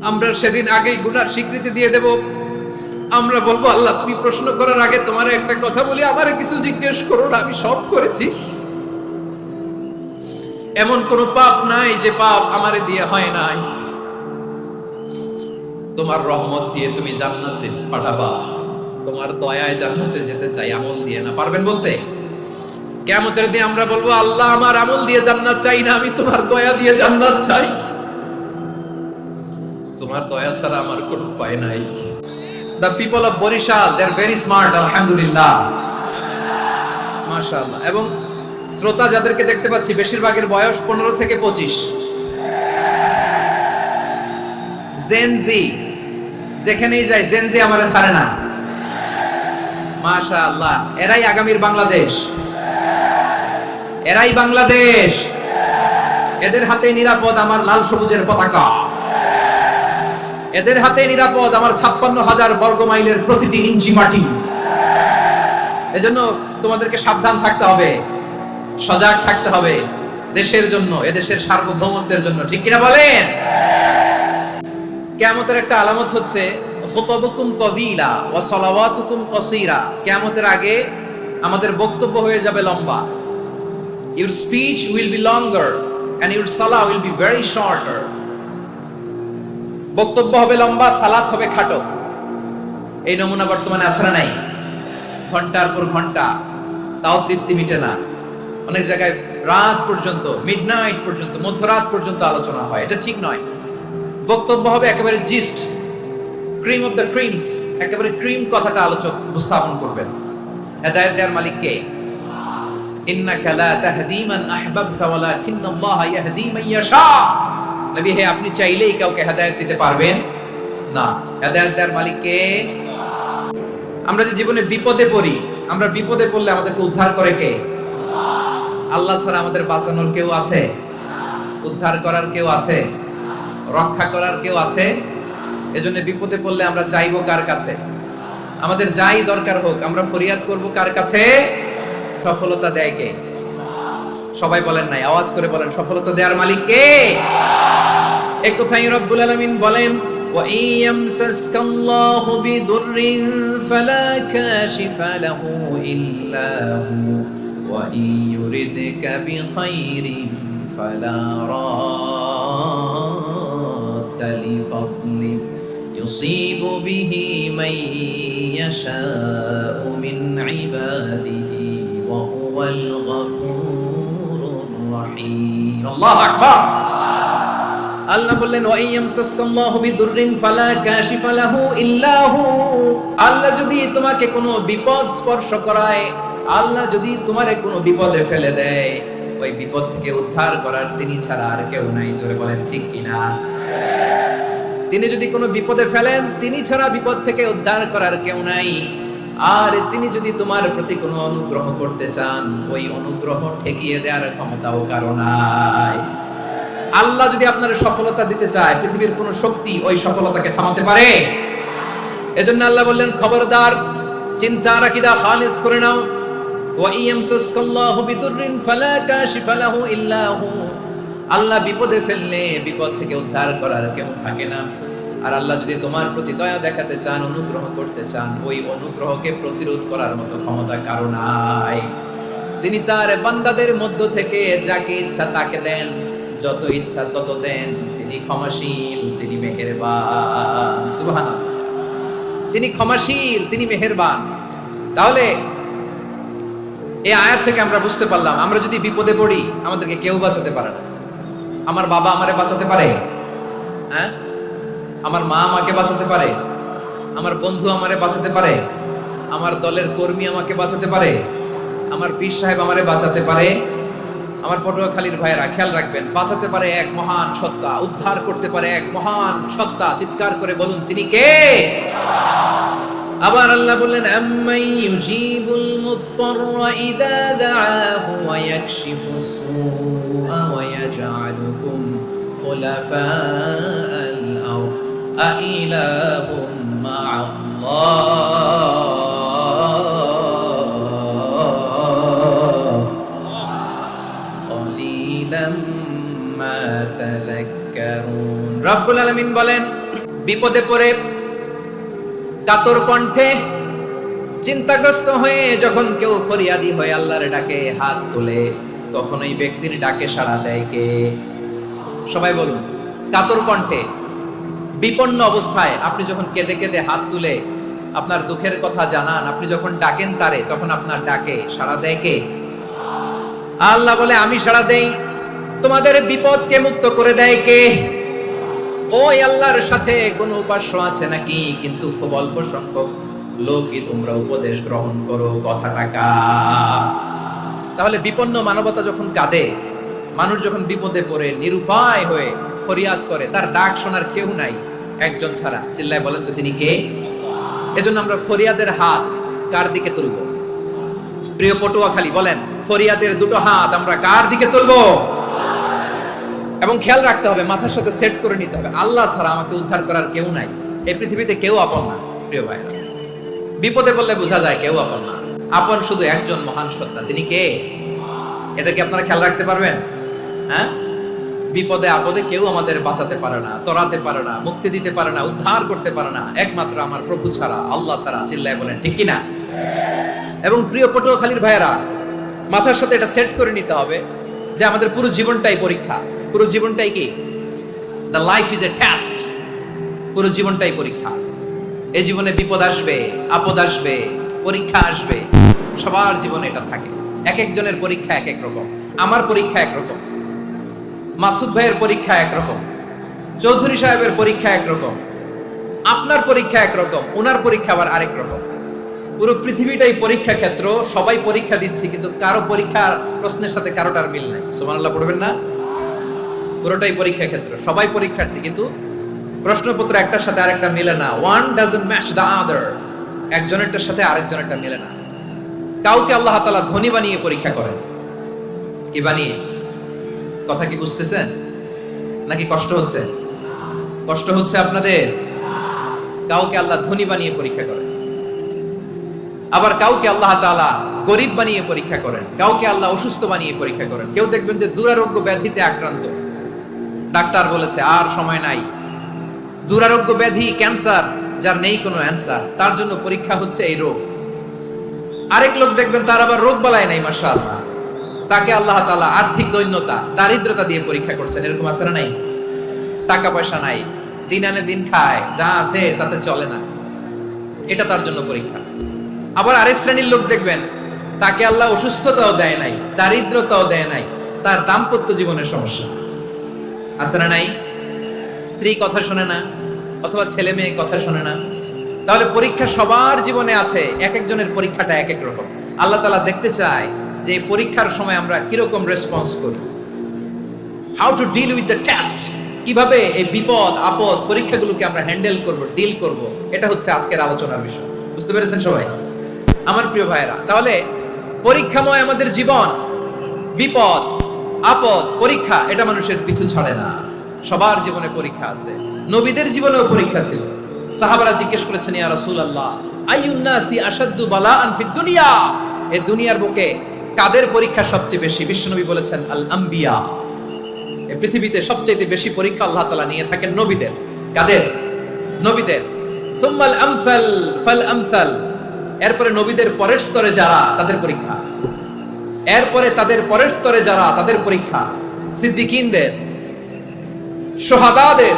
আমরা সেদিন আগেই গুনার স্বীকৃতি দিয়ে দেব। আমরা বলবো, আল্লাহ তুমি প্রশ্ন করার আগে তোমার একটা কথা বলি, আমারে কিছু জিজ্ঞেস করো না, আমি সব করেছি। এমন কোন পাপ নাই যে পাপ আমারে দিয়ে হয় নাই। তোমার রহমত দিয়ে তুমি জান্নাতে পাঠাবা, তোমার দয়ায় জান্নাতে যেতে চাই, আমল দিয়ে না। পারবেন বলতে? কিয়ামতের দিন আমরা বলবো, আল্লাহ আমার আমল দিয়ে জান্নাত চাই না, আমি তোমার দয়া দিয়ে জান্নাত চাই। তোমার দয়া ছাড়া আমার কোনো উপায় নাই। The people of Borishal, they are very smart, alhamdulillah, মাশাআল্লাহ। এবং শ্রোতা যাদেরকে দেখতে পাচ্ছি, বেশিরভাগের বয়স 15 থেকে 25। জেনজি, যেখানেই যায় জেনজি আমারে ছাড়ে না, মাশাআল্লাহ। এরাই আগামীর বাংলাদেশ, এরাই বাংলাদেশ। এদের হাতে নিরাপদ আমার লাল সবুজের পতাকা, এদের হাতে নিরাপদ আমার 56,000 বর্গ মাইলের প্রতিটি ইঞ্চি মাটি। এজন্য তোমাদেরকে সাবধান থাকতে হবে, সজাগ থাকতে হবে, দেশের জন্য, এদেশের সার্বভৌমত্বের জন্য। ঠিক কিনা বলেন? কিয়ামতের একটা আলামত হচ্ছে খুতুবুকুম তাওয়িলা ওয়া সালাওয়াতুকুম কাসীরা। কিয়ামতের আগে আমাদের বক্তব্য হয়ে যাবে লম্বা। Your speech will be longer and your salah will be very shorter. বক্তব্য হবে লম্বা, সালাত হবে খাটো। এই নমুনা বর্তমানে আছে না নাই? ঘন্টার পর ঘন্টা, তাও তৃপ্তি মিটে না। অনেক জায়গায় রাত পর্যন্ত, মিডনাইট পর্যন্ত, মধ্যরাত পর্যন্ত আলোচনা হয়। এটা ঠিক নয়। বক্তব্য হবে একেবারে gist, cream of the creams, একেবারে ক্রিম কথাটা আলোচক উপস্থাপন করবেন। হেদায়েত দেওয়ার মালিক কে? ইন্নাকা লা তাহদি মান আহবাবতা ওয়ালাকিন্নাল্লাহা ইয়াহদি মান ইয়াশা। নবী হে, আপনি চাইলেই কাউকে হেদায়েত দিতে পারবেন না, হেদায়েত দেওয়ার মালিক কে? আমরা যে জীবনে বিপদে পড়ি, আমরা বিপদে পড়লে আমাদেরকে উদ্ধার করে কে? আল্লাহ ছাড়া আমাদের বাঁচানোর কেউ আছে? উদ্ধার করার কেউ আছে? রক্ষা করার কেউ আছে? এজন্য বিপদে পড়লে আমরা চাইবো কার কাছে? আমাদের যাই দরকার হোক, আমরা ফরিয়াদ করব কার কাছে? সফলতা দেয় কে? সবাই বলেন নাই, আওয়াজ করে বলেন, সফলতা দেওয়ার মালিক কে? এক কথাই রব্বুল আলামিন বলেন, ওয়া ইয়ামসাসকাল্লাহু বিদুররিন ফালা কাশিফা লাহু ইল্লা হু ওয়া ইয়ুরিদকা বিখাইরিন ফালা রাদ্দা লিফাদলি ইউসিবু বিহি মান ইয়াশাউ মিন ইবাদিহি ওয়া হুয়াল গফুরুর রহিম। আল্লাহু আকবার। আল্লাহ বললেন, ওয়া ইয়ামসাসকাল্লাহু বিদুররিন ফালা কাশিফা লাহু ইল্লা হু। আল্লাহ যদি তোমাকে কোনো বিপদ স্পর্শ করায়, আল্লাহ যদি তোমারে কোনো বিপদে ফেলে দেয়, ওই বিপদ থেকে উদ্ধার করার তিনি ছাড়া আর কেউ নাই। জোরে বলেন ঠিক কিনা? তিনি যদি কোনো বিপদে ফেলেন, তিনি ছাড়া বিপদ থেকে উদ্ধার করার কেউ নাই। আর তিনি যদি তোমার প্রতি কোনো অনুগ্রহ করতে চান, ওই অনুগ্রহ ঠেকিয়ে দেওয়ার ক্ষমতাও কারো নাই। আল্লাহ যদি আপনার সফলতা দিতে চায়, পৃথিবীর কোন শক্তি ওই সফলতাকে থামাতে পারে? এজন্য আল্লাহ বললেন, খবরদার, চিন্তার আকীদা খালিস করে নাও। ওয়া ইয়ামসাসকাল্লাহু বিদুররিন ফালা কাশিফা লাহু ইল্লা হু। আল্লাহ বিপদে ফেললে বিপদ থেকে উদ্ধার করার কেউ থাকে না। আর আল্লাহ যদি তোমার প্রতি দয়া দেখাতে চান, অনুগ্রহ করতে চান, ওই অনুগ্রহকে প্রতিরোধ করার মতো ক্ষমতা কারো নাই। তিনি তার বান্দাদের মধ্য থেকে যাকে ইচ্ছা তাকে দেন, যত ইচ্ছা তত দেন। তিনি ক্ষমাশীল, তিনি মেহেরবান। সুবহানাল্লাহ। তিনি ক্ষমাশীল, তিনি মেহেরবান। তাহলে এই আয়াত থেকে আমরা বুঝতে পারলাম, আমরা যদি বিপদে পড়ি, আমাদেরকে কেউ বাঁচাতে পারে না। আমার বাবা আমারে বাঁচাতে পারে? হ্যাঁ? আমার মা আমাকে বাঁচাতে পারে? আমার বন্ধু আমারে বাঁচাতে পারে? আমার দলের কর্মী আমাকে বাঁচাতে পারে? আমার পীর সাহেব আমারে বাঁচাতে পারে? আমার পটুয়াখালীর ভাইয়েরা খেয়াল রাখবেন, বাঁচাতে পারে এক মহান সত্তা, উদ্ধার করতে পারে এক মহান সত্তা। চিৎকার করে বলুন, তিনি কে? আবার আল্লাহ বললেন, আম্মাই ইউজিবুল মুত্তাররা ইযা দাআহু ওয়া ইয়াকশিফুস সুআ ওয়া ইয়াজআলুকুম খুলাফাআল আরদ আইলাহুম মা'আল্লাহ ক্বালিলাম মা তাযাক্কারুন। রব্বুল আলামিন বলেন, বিপদে পড়ে কাতর কণ্ঠে চিন্তাগ্রস্ত হয়ে যখন কেউ ফরিয়াদি হয়ে আল্লাহর ডাকে হাত তোলে, তখন ওই ব্যক্তির ডাকে সাড়া দেয় কে? সবাই বলুন। কাতর কণ্ঠে বিপন্ন অবস্থায় আপনি যখন কেঁদে কেঁদে হাত তুলে আপনার দুঃখের কথা জানান, আপনি যখন ডাকেন তারে, তখন আপনার ডাকে সাড়া দেয় কে? আল্লাহ বলে আমি সাড়া দেই। তোমাদের বিপদকে মুক্ত করে দেয় কে? ওই আল্লাহর সাথে কোন উপাস্য আছে নাকি? কিন্তু খুব অল্প সংখ্যক লোকই তোমরা উপদেশ গ্রহণ করো কথাটা কার? তাহলে বিপন্ন মানবতা যখন কাঁদে, মানুষ যখন বিপদে পড়ে নিরুপায় হয়ে ফরিয়াদ করে, তার ডাক শোনার কেউ নাই একজন ছাড়া। চিল্লায় বলেন তো তিনি কে? এজন্য আমরা ফরিয়াদের হাত কার দিকে তুলব? প্রিয় পটুয়াখালী বলেন, ফরিয়াদের দুটো হাত আমরা কার দিকে তুলবো? এবং খেয়াল রাখতে হবে, মাথার সাথে সেট করে নিতে হবে, আল্লাহ ছাড়া আমাকে উদ্ধার করার কেউ নাই। এই পৃথিবীতে কেউ আপন না। প্রিয় ভাই, বিপদে বললে বোঝা যায় কেউ আপন না। আপন শুধু একজন মহান সত্তা, তিনি কে? এটা কি আপনারা খেয়াল রাখতে পারবেন? হ্যাঁ, বিপদে আপদে কেউ আমাদের বাঁচাতে পারে না, তরাতে পারে না, মুক্তি দিতে পারে না, উদ্ধার করতে পারে না, একমাত্র আমার প্রভু ছাড়া, আল্লাহ ছাড়া। চিল্লায় বলেন ঠিক কিনা? এবং প্রিয় পটুয়াখালীর ভাইয়েরা, মাথার সাথে এটা সেট করে নিতে হবে যে আমাদের পুরো জীবনটাই পরীক্ষা। পুরো জীবনটাই কি? The life is a test. পুরো জীবনটাই পরীক্ষা। এই জীবনে বিপদ আসবে, আপদ আসবে, পরীক্ষা আসবে, সবার জীবনে এটা থাকে। এক একজনের পরীক্ষা এক এক রকম। আমার পরীক্ষা একরকম, মাসুদ ভাইয়ের পরীক্ষা একরকম, চৌধুরী সাহেবের পরীক্ষা একরকম, আপনার পরীক্ষা একরকম, ওনার পরীক্ষা আবার আরেক রকম। পুরো পৃথিবীটাই পরীক্ষা ক্ষেত্র, সবাই পরীক্ষা দিচ্ছি, কিন্তু কারো পরীক্ষা প্রশ্নের সাথে কারোটার মিল নাই। সুবহানাল্লাহ পড়বেন না? পুরোটাই পরীক্ষা ক্ষেত্র, সবাই পরীক্ষার্থী, কিন্তু প্রশ্নপত্র একটার সাথে আরেকটা মিলে না। One doesn't match the other. একজনেরটার সাথে আরেকজনেরটা মিলে না। কাউকে আল্লাহ তাআলা ধনী বানিয়ে পরীক্ষা করেন। কি বানিয়ে? কথা কি বুঝতেছেন নাকি কষ্ট হচ্ছে? কষ্ট হচ্ছে আপনাদের? কাউকে আল্লাহ ধনী বানিয়ে পরীক্ষা করেন, আবার কাউকে আল্লাহ তাআলা গরিব বানিয়ে পরীক্ষা করেন, কাউকে আল্লাহ অসুস্থ বানিয়ে পরীক্ষা করেন। কেউ দেখবেন যে দুরারোগ্য ব্যাধিতে আক্রান্ত, ডাক্তার বলেছে আর সময় নাই, দুরারোগ্য ব্যাধি, ক্যান্সার, যার নেই কোনো অ্যান্সার, তার জন্য পরীক্ষা হচ্ছে এই রোগ। আরেক লোক দেখবেন তার আবার রোগ বালাই নাই, মাশাআল্লাহ, তাকে আল্লাহ তাআলা আর্থিক দৈন্যতা, দারিদ্রতা দিয়ে পরীক্ষা করছেন। এরকম আছে না নাই? টাকা পয়সা নাই, দিন আনে দিন খায়, যা আছে তাতে চলে না, এটা তার জন্য পরীক্ষা। আবার আরেক শ্রেণীর লোক দেখবেন তাকে আল্লাহ অসুস্থতাও দেয় নাই, দারিদ্রতাও দেয় নাই, তার দাম্পত্য জীবনের সমস্যা আছে না নাই? স্ত্রী কথা শোনে না, অথবা ছেলে মেয়ে কথা শোনে না। তাহলে পরীক্ষা সবার জীবনে আছে, এক একজনের পরীক্ষাটা এক এক রকম। আল্লাহ তাআলা দেখতে চায় যে এই পরীক্ষার সময় আমরা কিরকম রেসপন্স করি, how to deal with the test. কিভাবে এই বিপদ আপদ পরীক্ষাগুলোকে আমরা হ্যান্ডেল করব, ডিল করব, এটা হচ্ছে আজকের আলোচনার বিষয়। বুঝতে পেরেছেন সবাই আমার প্রিয় ভাইয়েরা? তাহলে পরীক্ষাময় আমাদের জীবন, বিপদ আপদ পরীক্ষা, এটা মানুষের পিছু ছাড়ে না। সবার জীবনে পরীক্ষা আছে। নবীদের জীবনেও পরীক্ষা ছিল। সাহাবারা জিজ্ঞেস করেছেন, ইয়া রাসূলুল্লাহ, আইয়ুন নাসি আশাদ্দু বালাআন ফিদ দুনিয়া, এই দুনিয়ার বুকে কাদের পরীক্ষা সবচেয়ে বেশি? বিশ্বনবী বলেছেন, আল আম্বিয়া। এই পৃথিবীতে সবচেয়ে বেশি পরীক্ষা আল্লাহ তাআলা নিয়ে থাকেন নবীদের। কাদের? নবীদের। সুম্মাল আমসাল ফাল আমসাল, এরপরে নবীদের পরের স্তরে যারা, তাদের পরীক্ষা। এরপরে তাদের পরের স্তরে যারা, তাদের পরীক্ষা। সিদ্দিকিনদের, শুহাদাদের,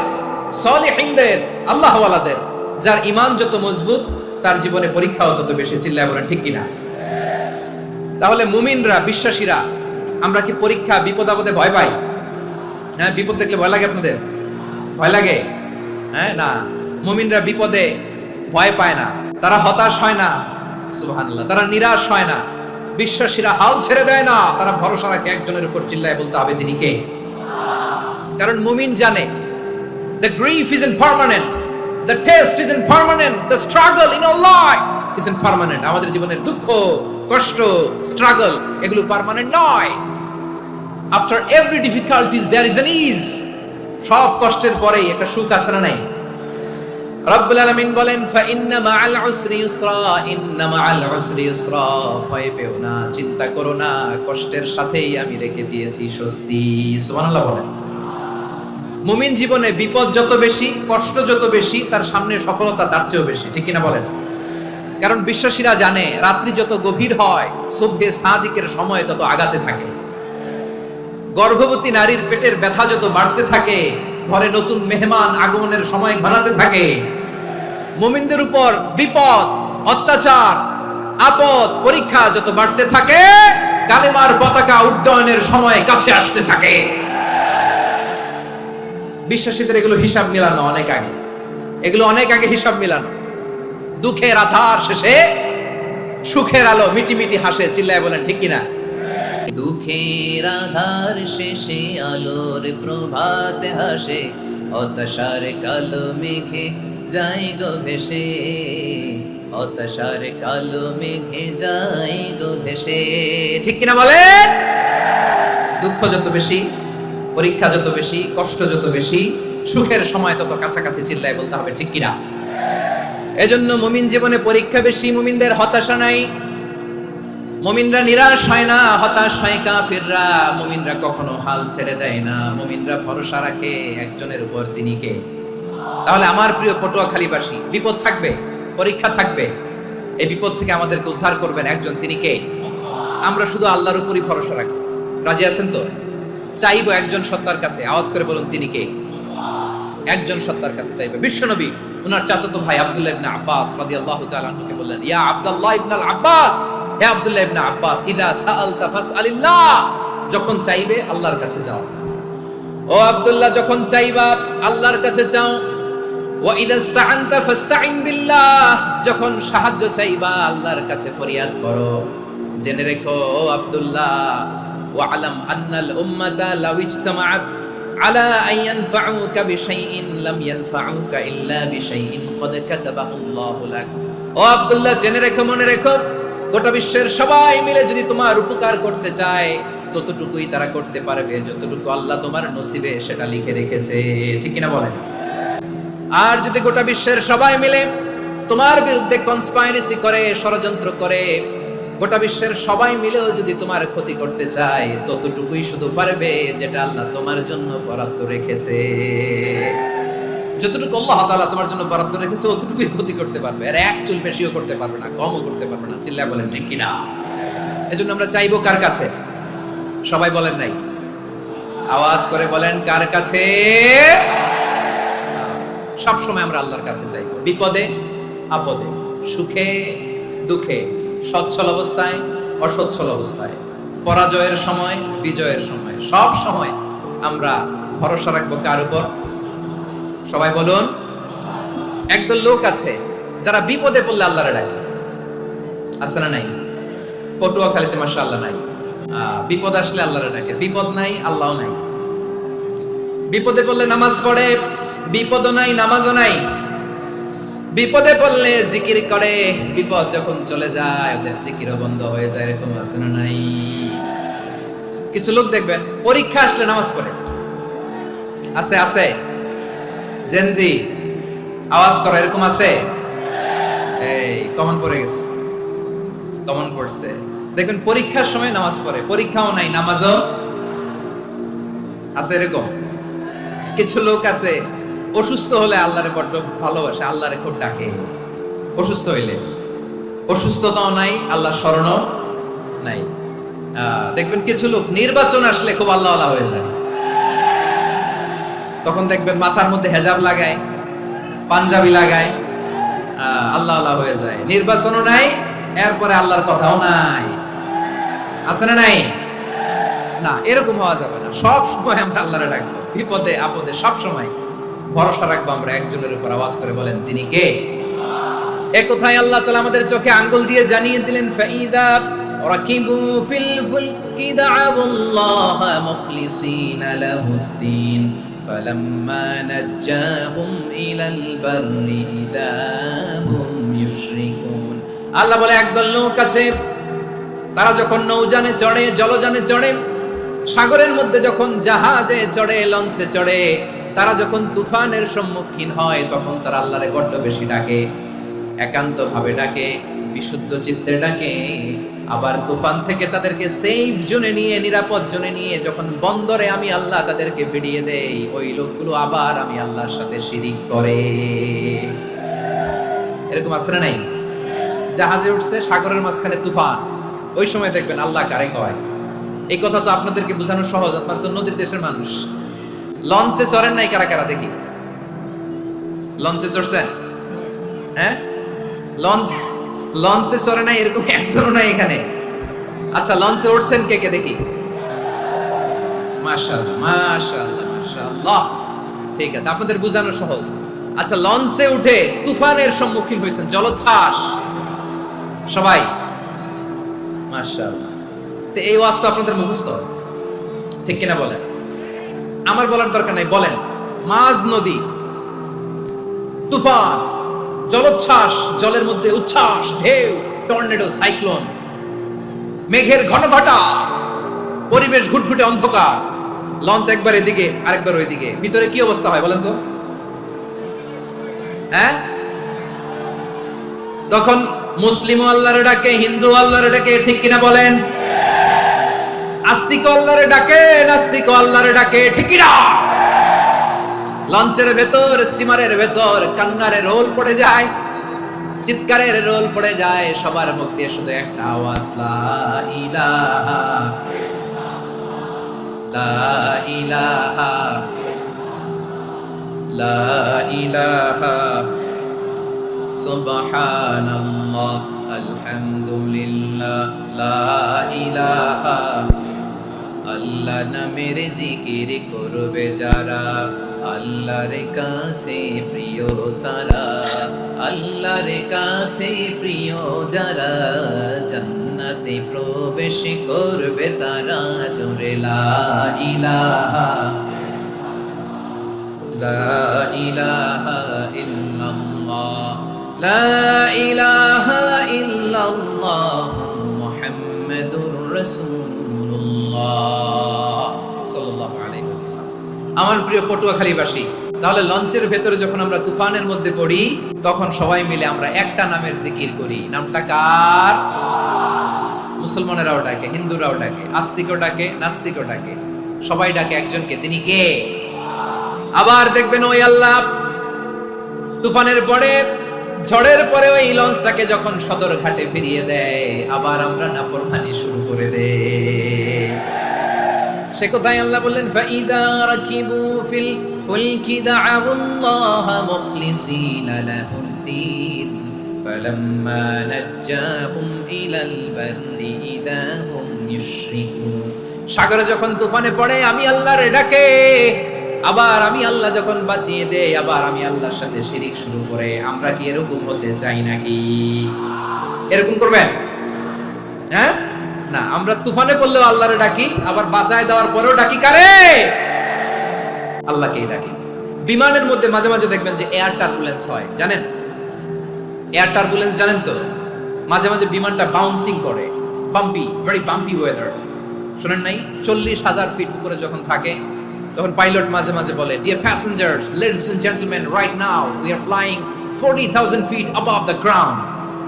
সলিহিনদের, আল্লাহওয়ালাদের, যার ঈমান যত মজবুত তার জীবনে পরীক্ষাও তত বেশি। চিল্লায় বলেন ঠিক কিনা? তাহলে মুমিনরা, বিশ্বাসীরা, আমরা কি পরীক্ষা বিপদ আপদে ভয় পাই? হ্যাঁ, বিপদ দেখলে ভয় লাগে আপনাদের? ভয় লাগে? হ্যাঁ, না, মুমিনরা বিপদে ভয় পায় না, তারা হতাশ হয় না, সুবহানাল্লাহ, তারা নিরাশ হয় না। বিশ্বাসীরা হাল ছেড়ে দেয় না, তারা ভরসা রাখে একজনের উপর। চিল্লায় বলতে হবে তিনি কে? কারণ মুমিন জানে the grief isn't permanent, the test isn't permanent, the struggle in our life isn't permanent. আমাদের জীবনের দুঃখ, কষ্ট, স্ট্রাগল, এগুলো পার্মানেন্ট নয়। after every difficulties there is an ease. সব কষ্টের পরেই একটা সুখ আছে না নাই? রব্বুল আলামিন বলেন, ফা ইন্না মাআল উসরি ইউসরা, ইন্না মাআল উসরি ইউসরা, ভয় পেও না, চিন্তা করো না, কষ্টের সাথেই আমি রেখে দিয়েছি স্বস্তি। সুবহানাল্লাহ বলেন। মুমিন জীবনে বিপদ যত বেশি, কষ্ট যত বেশি, তার সামনে সফলতা তার চেয়েও বেশি, ঠিক কিনা বলেন? কারণ বিশ্বাসীরা জানে রাত্রি যত গভীর হয়, সুবহে সাদিকের সময় তত আগাতে থাকে। গর্ভবতী নারীর পেটের ব্যথা যত বাড়তে থাকে, ঘরে নতুন মেহমান আগমনের সময় ঘনাতে থাকে। মুমিনদের উপর বিপদ, অত্যাচার, আপদ, পরীক্ষা যত বাড়তে থাকে, কালেমার পতাকা উড্ডয়নের সময় কাছে আসতে থাকে। বিশ্বাসীদের এগুলো হিসাব মিলানো অনেক আগে, এগুলো অনেক আগে হিসাব মিলানো। দুঃখের আধার শেষে সুখের আলো মিটিমিটি হাসে, চিল্লায় বলেন ঠিক কিনা? দুঃখের আধার শেষে আলোর প্রভাত হাসে, হতাশার কালো মেঘে যাই গো ভেসে, হতাশার কালো মেঘে যাই গো ভেসে, ঠিক কিনা বলেন? দুঃখ যত বেশি, পরীক্ষা যত বেশি, কষ্ট যত বেশি, সুখের সময় তত কাছাকাছি, চিল্লায় বলতে হবে ঠিক কিনা? এজন্য মুমিন জীবনে পরীক্ষা বেশি, মুমিনদের হতাশা নাই। মুমিনরা নিরাশ হয় না, হতাশ হয় কাফিররা। মুমিনরা কখনো হাল ছেড়ে দেয় না, মুমিনরা ভরসা রাখে একজনের উপর, তিনি কে? তাহলে আমার প্রিয় পটুয়াখালীবাসী, বিপদ থাকবে, পরীক্ষা থাকবে, এই বিপদ থেকে আমাদেরকে উদ্ধার করবেন একজন, তিনি কে? আমরা শুধু আল্লাহর উপরই ভরসা রাখবো। রাজি আছেন তো? চাইবো একজন সত্তার কাছে, আওয়াজ করে বলুন তিনি কে? একজন সত্তার কাছে চাইবে। বিশ্বনবী ওনার চাচাতো ভাই আব্দুল্লাহ ইবনে আব্বাস রাদিয়াল্লাহু তাআলা আনহুকে বললেন, ইয়া আব্দুল্লাহ ইবনে আব্বাস, হে আব্দুল্লাহ ইবনে আব্বাস, ইদা সাআলতা ফাসআলিল্লাহ, যখন চাইবে আল্লাহর কাছে যাও। ও আব্দুল্লাহ, যখন চাইবা আল্লাহর কাছে চাও। ওয়া ইদা ইসতাআনতা ফাসতাইন বিল্লাহ, যখন সাহায্য চাইবা আল্লাহর কাছে ফরিয়াদ করো। জেনে রেখো ও আব্দুল্লাহ, ওয়া আলাম আন্নাল উম্মাতা লাউ ইজতামাআত আলা আন ইয়ানফাউকা বিশাইইন লাম ইয়ানফাউকা ইল্লা বিশাইইন ক্বাদ কাতাবাহু আল্লাহু লাক। ও আব্দুল্লাহ, জেনে রেখো, মনে রেখো, গোটা বিশ্বের সবাই মিলে যদি তোমার উপকার করতে চায়, ততটুকুই তারা করতে পারবে যতটুকু আল্লাহ তোমার নসিবে সেটা লিখে রেখেছে, ঠিক কিনা বলেন? আর যদি গোটা বিশ্বের সবাই মিলে তোমার বিরুদ্ধে কনস্পাইরেসি করে, ষড়যন্ত্র করে, গোটা বিশ্বের সবাই মিলেও যদি তোমার ক্ষতি করতে চায়, ততটুকুই শুধু পারবে যেটা আল্লাহ তোমার জন্য বরাদ্দ রেখেছে। যতটুকু আল্লাহ তাআলা তোমার জন্য বরাদ্দ রেখেছে, অতটুকুই ক্ষতি করতে পারবে, আর এক চুল বেশিও করতে পারবে না, কমও করতে পারবে না, চিল্লায় বলেন ঠিক কিনা? এজন্য আমরা চাইবো কার কাছে? সবাই বলেন নাই, আওয়াজ করে বলেন কার কাছে? সব সময় আমরা আল্লাহর কাছে চাইবো, বিপদে আপদে, সুখে দুঃখে, সচ্ছল অবস্থায় অসচ্ছল অবস্থায়, পরাজয়ের সময় বিজয়ের সময়, সব সময় আমরা ভরসা রাখবো কার উপর? সবাই বলুন। একদল লোক আছে যারা বিপদে পড়লে আল্লাহরে ডাকে, আছে না নাই? পটুয়াখালীতে মাশাআল্লাহ নাই, বিপদ আসলে আল্লাহরে ডাকে, বিপদ নাই আল্লাহও নাই। বিপদে পড়লে নামাজ পড়ে, বিপদও নাই নামাজও নাই। বিপদে পড়লে জিকির করে, বিপদ যখন চলে যায় ওদের জিকিরও বন্ধ হয়ে যায়, এরকম আছে না নাই? কিছু লোক দেখবেন পরীক্ষা আসলে নামাজ পড়ে, আছে আছে? জেনজি আওয়াজ করে, এরকম আছে? এই কমন পড়ে গেছে, কমন পড়ছে। দেখবেন পরীক্ষার সময় নামাজ পড়ে, পরীক্ষাও নাই নামাজও আছে, এরকম। কিছু লোক আছে অসুস্থ হলে আল্লাহরে বড্ড ভালোবাসে, আল্লাহরে খুব ডাকে। অসুস্থ হইলে অসুস্থতাও নাই, আল্লাহর স্মরণও নাই। দেখবেন কিছু লোক নির্বাচন আসলে খুব আল্লাহওয়ালা হয়ে যায়, তখন দেখবেন মাথার মধ্যে হেজাব লাগায়, পাঞ্জাবি লাগায়, আল্লাহওয়ালা হয়ে যায়। নির্বাচনও নাই, এরপরে আল্লাহর কথাও নাই, আছে না নাই? না, এরকম হওয়া যাবে না। সব সময় আমরা আল্লাহরে ডাকবো, বিপদে আপদে সব সময় ভরসা রাখবো আমরা একজনের উপর। আওয়াজ করে বলেন তিনি কে? এ কথাই আল্লাহ তাআলা আমাদের চোখে আঙ্গুল দিয়ে জানিয়ে দিলেন, ফাইদা রাকিবু ফিল ফুলকি দা'আল্লাহ মুখলিসিনা লাহুদ্দিন ফালাম্মা নাজ্জাহুম ইলাল বাররি ইযা হুম ইউশরিকুন। আল্লাহ বলে একদল লোক আছে, তারা যখন নৌযানে চড়ে, জলযানে চড়ে, সাগরের মধ্যে যখন জাহাজে চড়ে, লঞ্চে চড়ে, তারা যখন তুফানের সম্মুখীন হয়, তখন তারা আল্লাহরে বড্ড বেশি ডাকে, একান্ত ভাবে ডাকে, বিশুদ্ধ চিত্তে ডাকে। আবার তুফান থেকে তাদেরকে সেফ জোনে নিয়ে, নিরাপদ জোনে নিয়ে যখন বন্দরে আমি আল্লাহ তাদেরকে ফিরিয়ে দেই, ওই লোকগুলো আবার আমি আল্লাহর সাথে শিরিক করে। এরকম আছে না নাই? জাহাজে উঠছে, সাগরের মাঝখানে তুফান, ওই সময় দেখবেন আল্লাহ কারে কয়। এই কথা তো আপনাদেরকে বোঝানো সহজ, আপনারা তো নদীর দেশের মানুষ। লঞ্চে চড়েন নাই কারা কারা দেখি? লঞ্চে চড়ছেন? হ্যাঁ, লঞ্চে চড়ে নাই এরকম একজনও নাই এখানে। আচ্ছা, লঞ্চে উঠছেন কে কে দেখি? মাশাআল্লাহ, মাশাআল্লাহ, মাশাআল্লাহ। ঠিক আছে, আপনাদের বোঝানো সহজ। আচ্ছা, লঞ্চে উঠে তুফানের সম্মুখীন হয়েছেন, জলোচ্ছ্বাস সবাই? মাশাআল্লাহ। তো এই ওয়াজটা আপনাদের মুখস্থ, ঠিক কিনা বলেন? আমার বলার দরকার নাই, বলেন। মাঝ নদী, তুফান, জলোচ্ছ্বাস, জলের মধ্যে উচ্ছ্বাস, ঢেউ, টর্নেডো, সাইক্লোন, মেঘের ঘনঘটা, পরিবেশ ঘুটঘুটে অন্ধকার, লঞ্চ একবার এদিকে আরেকবার ওইদিকে, ভিতরে কি অবস্থা হয় বলেন তো? হ্যাঁ, তখন মুসলিম আল্লাহর ডাকে, হিন্দু আল্লাহর ডাকে, ঠিক কিনা বলেন? আস্তিক আল্লাহর ডাকে, নাস্তিক আল্লাহর ডাকে, ঠিক কিনা? লঞ্চের ভেতর, স্টিমারের ভেতর কান্নারে রোল পড়ে যায়, চিৎকারের রোল পড়ে যায়, সবার মুখ দিয়ে শুধু একটা আওয়াজ, লা ইলাহা, লা ইলাহা, লা ইলাহা, সুবহানাল্লাহ, আলহামদুলিল্লাহ, লা ইলাহা। আল্লাহ নামের জিকির করবে যারা, আল্লাহর কাছে প্রিয় তারা, আল্লাহর কাছে প্রিয় যারা, জান্নাতে প্রবেশ করবে তারা। জোরে লা ইলাহা, লা ইলাহা ইল্লাল্লাহ, লা ইলাহা ইল্লাল্লাহ, মুহাম্মাদুর রাসূলুল্লাহ সাল্লাল্লাহু আলাইহি ওয়াসাল্লাম। আমার প্রিয় পটুয়াখালীবাসী, তাহলে লঞ্চের ভেতরে যখন আমরা তুফানের মধ্যে পড়ি, তখন সবাই মিলে আমরা একটা নামের জিকির করি। নামটা কার? মুসলমানেরাও ডাকে, হিন্দুরাও ডাকে, আস্তিকও ডাকে, নাস্তিকও ডাকে, সবাই ডাকে একজনকে, তিনি কে? আবার দেখবেন ওই আল্লাহ তুফানের পরে, ঝড়ের পরে ওই লঞ্চটাকে যখন সদর ঘাটে ফিরিয়ে দেয়, আবার আমরা নাফরমানি শুরু করে দেই। সে কোথায় আল্লাহ বললেন, ফাইদা রাকিবু ফিল ফুলকি দা'আউল্লাহ মুখলিসিনা লাহুদ্দিন ফালাম্মা নাজ্জাহুম ইলাল বাররি ইযা হুম ইউশরিকুন। সাগরে যখন তুফানে পড়ে আমি আল্লাহর ডাকে, আবার আমি আল্লাহ যখন বাঁচিয়ে দেই, আবার আমি আল্লাহর সাথে শিরিক শুরু করে। আমরা কি এরকম হতে চাই নাকি? এরকম করবেন? হ্যাঁ না, আমরা তুফানে পড়লেও আল্লাহরে ডাকি, আবার বাঁচায় দেওয়ার পরেও ডাকি কারে? আল্লাহকেই ডাকি। বিমানের মধ্যে মাঝে মাঝে দেখবেন যে এয়ার টার্বুলেন্স হয়, জানেন? এয়ার টার্বুলেন্স জানেন তো? মাঝে মাঝে বিমানটা বাউন্সিং করে, বাম্পি, ভেরি বাম্পি ওয়েদার। শুনেন নাই? 40,000 ফিট উপরে যখন থাকে, তখন পাইলট মাঝে মাঝে বলে, dear passengers, ladies and gentleman, right now we are flying 40,000 feet above the ground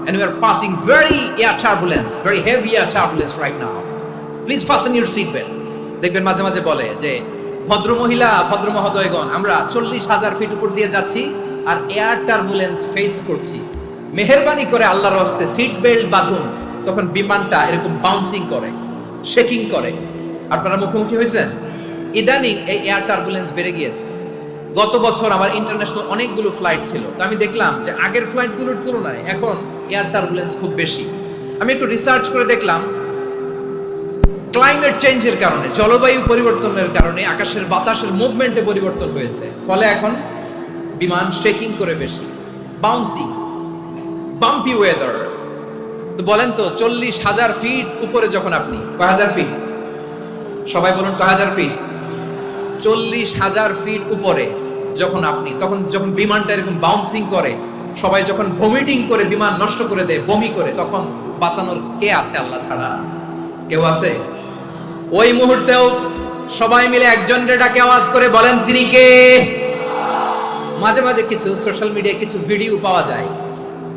and we are passing very air turbulence, very heavy air turbulence right now. Please fasten your seat belt. দেখবেন মাঝে মাঝে বলে যে, ভদ্র মহিলা, ভদ্র মহোদয়গণ, আমরা 40,000 ফিট উপর দিয়ে যাচ্ছি আর এয়ার টার্বুলেন্স ফেস করছি, মেহেরবানি করে আল্লাহর রাস্তে সিট বেল্ট বাঁধুন। তখন বিমানটা এরকম বাউন্সিং করে, শেকিং করে। আপনারা মুখোমুখি হয়েছেন? ইদানিং এই এয়ার টার্বুলেন্স বেড়ে গিয়েছে। গত বছর আমার ইন্টারন্যাশনাল অনেকগুলো ফ্লাইট ছিল, তো আমি দেখলাম যে আগের ফ্লাইটগুলোর তুলনায় এখন এয়ার টার্বুলেন্স খুব বেশি। আমি একটু রিসার্চ করে দেখলাম, ক্লাইমেট চেঞ্জের কারণে, জলবায়ু পরিবর্তনের কারণে আকাশের বাতাসের মুভমেন্টে পরিবর্তন হয়েছে, ফলে এখন বিমান শেকিং করে বেশি, বাউন্সিং, বাম্পি ওয়েদার। তো বলেন তো, 40,000 ফিট উপরে যখন আপনি, কয় হাজার ফিট? সবাই বলুন, কয় হাজার ফিট? 40,000 ফিট উপরে যখন আপনি, তখন যখন বিমানটা এরকম বাউন্সিং করে, সবাই যখন ভমিটিং করে বিমান নষ্ট করে দেয়, বমি করে, তখন বাঁচানোর কে আছে আল্লাহ ছাড়া? কেউ আছে? ওই মুহূর্তেও সবাই মিলে একজনকে ডাকে আওয়াজ করে বলেন, তিনি কে? মাঝে মাঝে কিছু সোশ্যাল মিডিয়ায় কিছু ভিডিও পাওয়া যায়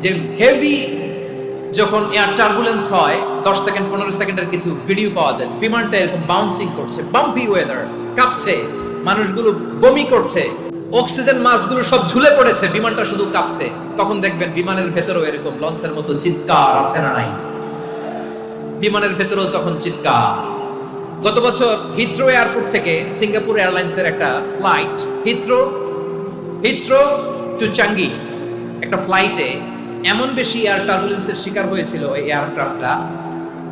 যে হেভি যখন এয়ার টার্বুলেন্স হয় 10 সেকেন্ড 15 সেকেন্ডের কিছু ভিডিও পাওয়া যায়, বিমানটা এরকম বাউন্সিং করছে, বাম্পি ওয়েদার, কাঁপছে, মানুষগুলো বমি করছে, অক্সিজেন মাস্কগুলো সব ঝুলে পড়েছে, বিমানটা শুধু কাঁপছে। তখন দেখবেন বিমানের ভেতরেও এরকম লঞ্চের মতো চিৎকার আছে না নাই? বিমানের ভেতরেও তখন চিৎকার। গত বছর হিথ্রো এয়ারপোর্ট থেকে সিঙ্গাপুর এয়ারলাইন্সের একটা ফ্লাইট হিথ্রো টু চাঙ্গি একটা ফ্লাইটে এমন বেশি এয়ার টার্বুলেন্সের শিকার হয়েছিল এই এয়ারক্রাফটটা,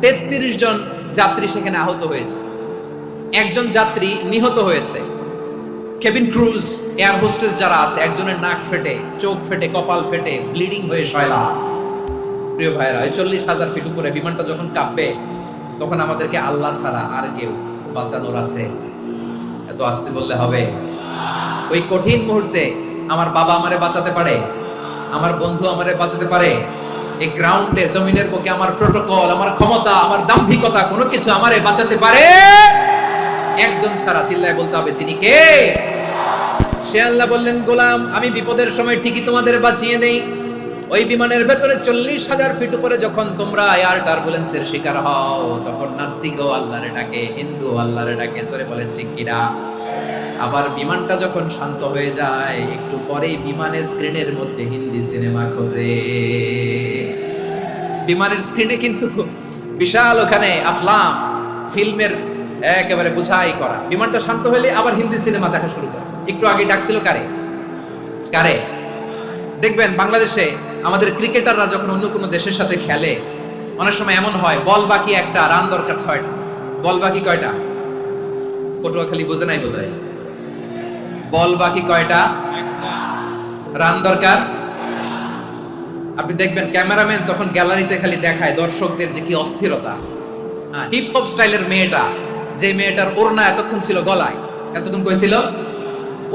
33 জন যাত্রী সেখানে আহত হয়েছে, একজন যাত্রী নিহত হয়েছে। কেবিন ক্রুজ, এয়ার হোস্টেস যারা আছে, একজনের নাক ফেটে, চোখ ফেটে, কপাল ফেটে, ব্লিডিং হয়ে শয়লা। প্রিয় ভাইরা, 40,000 ফিট উপরে বিমানটা যখন কাঁপবে, তখন আমাদেরকে আল্লাহ ছাড়া আর কেউ বাঁচানোর আছে? এত আস্তে বললে হবে? ওই কঠিন মুহূর্তে আমার বাবা আমারে বাঁচাতে পারে, আমার বন্ধু আমারে বাঁচাতে পারে? এই গ্রাউন্ডে, জমিনের বুকে আমার প্রোটোকল, আমার ক্ষমতা, আমার দাম্ভিকতা কোনো কিছু আমারে বাঁচাতে পারে? একজন ছাড়া। চিল্লায় বলতে হবে, তিনি কে? সে আল্লাহ বললেন, গোলাম আমি বিপদের সময় ঠিকই তোমাদের বাঁচিয়ে নেই। ওই বিমানের ভেতরে 40,000 ফিট উপরে যখন তোমরা এয়ার টার্বুলেন্সের শিকার হও, তখন নাস্তিকও আল্লাহরে ডাকে, হিন্দু আল্লাহরে ডাকে। জোরে বলেন ঠিক কিনা? আবার বিমানটা যখন শান্ত হয়ে যায়, একটু পরেই বিমানের স্ক্রিনের মধ্যে হিন্দি সিনেমা খোঁজে। বিমানের স্ক্রিনে কিন্তু বিশাল ওখানে আফলাম ফিল্মের একেবারে বুঝাই করা। বিমানটা শান্ত হলে আবার হিন্দি সিনেমা দেখা শুরু করে। একটু আগে ডাকছিল কারে? দেখবেন বাংলাদেশে আমাদের ক্রিকেটাররা যখন অন্য কোনো দেশের সাথে খেলে, অনেক সময় এমন হয় বল বাকি একটা, রান দরকার 6টা। বল বাকি কয়টা? পটুয়াখালী বোঝে নাই বোধহয়। বল বাকি কয়টা? রান দরকার। আপনি দেখবেন ক্যামেরাম্যান তখন গ্যালারিতে খালি দেখায় দর্শকদের যে কি অস্থিরতা। হিপ হপ স্টাইলের মেয়েটা, যে মেয়েটার ওড়না এতক্ষণ ছিল গলায়, এতক্ষণ কই ছিল,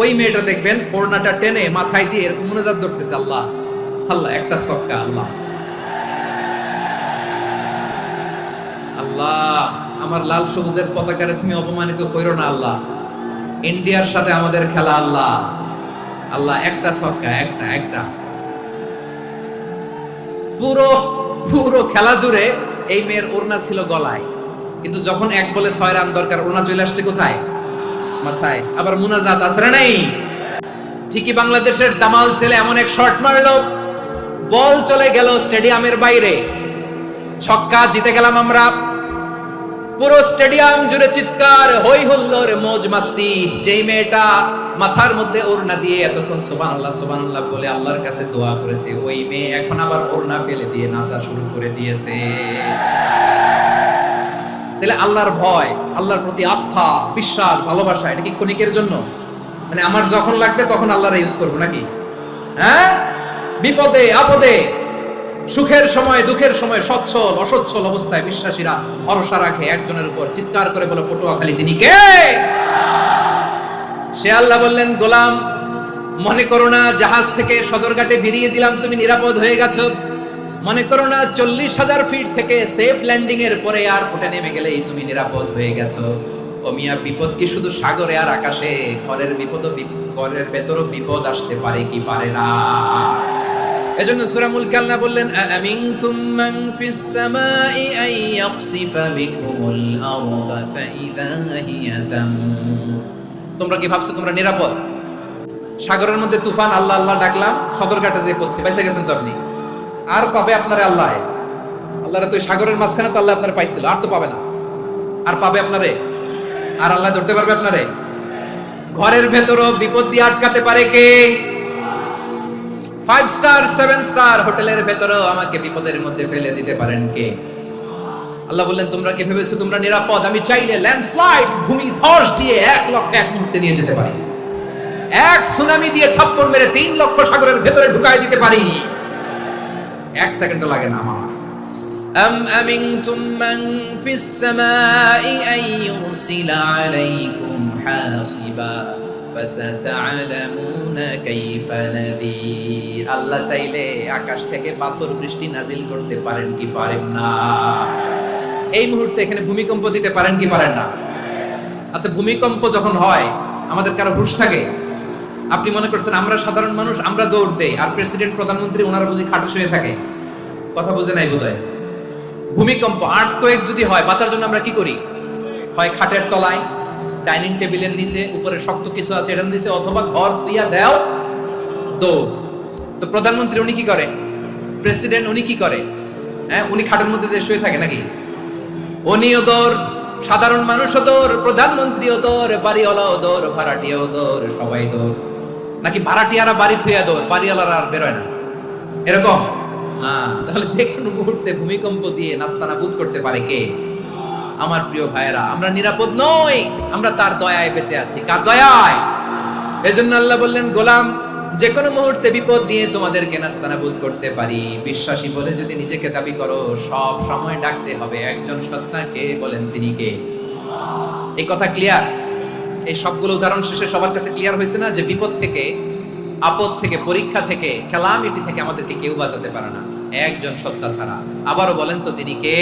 ওই মেয়েটা দেখবেন ওড়নাটা টেনে মাথায় দিয়ে এরকম মুনাজাত ধরতেছে, আল্লাহ আল্লাহ, একটা সক্কা, আল্লাহ আল্লাহ, আমার লাল সবুজের পতাকারে তুমি অপমানিত কইরো না আল্লাহ, ইন্ডিয়ার সাথে আমাদের খেলা, আল্লাহ আল্লাহ, একটা সক্কা, একটা। পুরো খেলা জুড়ে এই মেয়ের ওড়না ছিল গলায়, কিন্তু যখন 1 বলে 6 রান দরকার, ওড়না চলে আসছে কোথায়? মাথায়। আবার মুনাজাত আছে না নাই? ঠিকই বাংলাদেশের দামাল ছেলে এমন এক শট মারলো, বল চলে গেল স্টেডিয়ামের বাইরে, ছক্কা, জিতে গেলাম আমরা। পুরো স্টেডিয়াম জুড়ে চিৎকার, হই হুল্লোড়, মौज মাস্তি। যেই মেয়েটা মাথার মধ্যে ওড়না দিয়ে এতক্ষণ সুবহানাল্লাহ সুবহানাল্লাহ বলে আল্লাহর কাছে দোয়া করেছে, ওই মেয়ে এখন আবার ওড়না ফেলে দিয়ে নাচা শুরু করে দিয়েছে। তাহলে আল্লাহর ভয়, আল্লাহর প্রতি আস্থা, বিশ্বাস, ভালোবাসা, এটা কি ক্ষণিকের জন্য? মানে আমার যখন লাগবে তখন আল্লাহর ইউজ করবো নাকি? হ্যাঁ, বিপদে আপদে, সুখের সময় দুঃখের সময়, সচ্ছল অসচ্ছল অবস্থায় বিশ্বাসীরা ভরসা রাখে একজনের উপর। চিৎকার করে বলে, পটুয়াখালী তিনি কে? সে আল্লাহ বললেন, গোলাম মনে করো না জাহাজ থেকে সদরঘাটে ভিড়িয়ে দিলাম, তুমি নিরাপদ হয়ে গেছো। মনে করো না 40,000 ফিট থেকে সেফ ল্যান্ডিং এর পরে এয়ারপোর্টে নেমে গেলেই তুমি নিরাপদ হয়ে গেছো। ও মিয়া, বিপদ কি শুধু সাগরে আর আকাশে? ঘরের ঘরের ভেতরও বিপদ আসতে পারে কি পারে না? এজন্য সূরা মুলক আল্লাহ বললেন, আমিনতুম মান ফিস সামাই আন ইয়াখসিফা বিকুমুল আরদা ফাইযা হিয়া তামুর। তোমরা কি ভাবছো তোমরা নিরাপদ? সাগরের মধ্যে তুফান, আল্লাহ আল্লাহ ডাকলাম, সদরঘাটে যেয়ে পড়ছে, পয়সা গেছেন তো আপনি। আর পাবে আপনারে আল্লাহ? আল্লাহরে তো সাগরের মাঝখানে তো আল্লাহ আপনারে পাইছিল, আর তো পাবে না। আর পাবে আপনারে? আর আল্লাহ ধরতে পারবে আপনারে? ঘরের ভেতরও বিপদ দিয়ে আটকাতে পারে কে? 5 স্টার 7 স্টার হোটেলের ভেতরেও আমাকে বিপদের মধ্যে ফেলে দিতে পারেন কে? আল্লাহ বললেন, তোমরা কি ভেবেছো তোমরা নিরাপদ? আমি চাইলে ল্যান্ডস্লাইডস, ভূমি ধস দিয়ে 1 লক্ষ 1 মুহূর্তে নিয়ে যেতে পারি। এক সুনামি দিয়ে থাপ্পড় মেরে 3 লক্ষ সাগরের ভেতরে ঢুকায় দিতে পারি। 1 সেকেন্ডও লাগে না আমার। আমিনতুম মান ফিস সামাই আন ইউরসিলা আলাইকুম হাসিবা ফাসাতা'লামুনা কাইফা নাযীর। আল্লাহ চাইলে আকাশ থেকে পাথর বৃষ্টি নাজিল করতে পারেন কি পারেন না? এই মুহূর্তে এখানে ভূমিকম্প দিতে পারেন কি পারেন না? আচ্ছা, ভূমিকম্প যখন হয় আমাদের কারো হুঁশ থাকে? আপনি মনে করছেন আমরা সাধারণ মানুষ, আমরা দৌড় দেই, আর প্রেসিডেন্ট প্রধানমন্ত্রী ওনারা বুঝি খাটে শুয়ে থাকে? কথা বুঝে নাই বোধহয়। ভূমিকম্প, আর্থকোয়েক যদি হয়, বাঁচার জন্য আমরা কি করি? হয় খাটের তলায়, ডাইনিং টেবিলের নিচে, উপরে শক্ত কিছু আছে এটার নিচে, অথবা ঘর থুইয়া দেও দৌড়। তো প্রধানমন্ত্রী উনি কি করে? প্রেসিডেন্ট উনি কি করে? হ্যাঁ, উনি খাটের মধ্যে যে শুয়ে থাকে নাকি? উনিও দৌড়, সাধারণ মানুষও দৌড়, প্রধানমন্ত্রীও দৌড়, বাড়িওয়ালাও দৌড়, ভাড়াটিয়াও দৌড়, সবাই দৌড়। নাকি ভাড়াটিয়ারা বাড়ি থুইয়া দৌড়, বাড়িওয়ালারা আর বেরোয় না, এরকম? তাহলে যে কোনো মুহূর্তে ভূমিকম্প দিয়ে নাস্তানাবুদ করতে পারে কে? আমার প্রিয় ভাইয়েরা, আমরা নিরাপদ নই, আমরা তার দয়ায় বেঁচে আছি। কার দয়ায়? এজন্য আল্লাহ বললেন, গোলাম, যে কোনো মুহূর্তে বিপদ দিয়ে তোমাদেরকে নাস্তানাবুদ করতে পারি। বিশ্বাসী বলে যদি নিজেকে দাবি করো, সব সময় ডাকতে হবে একজন সত্তাকে। বলেন তিনি কে? এই কথা ক্লিয়ার? এই সবগুলো উদাহরণ শেষে সবার কাছে ক্লিয়ার হয়েছে না যে বিপদ থেকে, আপদ থেকে, পরীক্ষা থেকে, ক্যালামিটি থেকে আমাদেরকে কেউ বাঁচাতে পারে না একজন সত্তা ছাড়া। আবারও বলেন তো তিনি কে?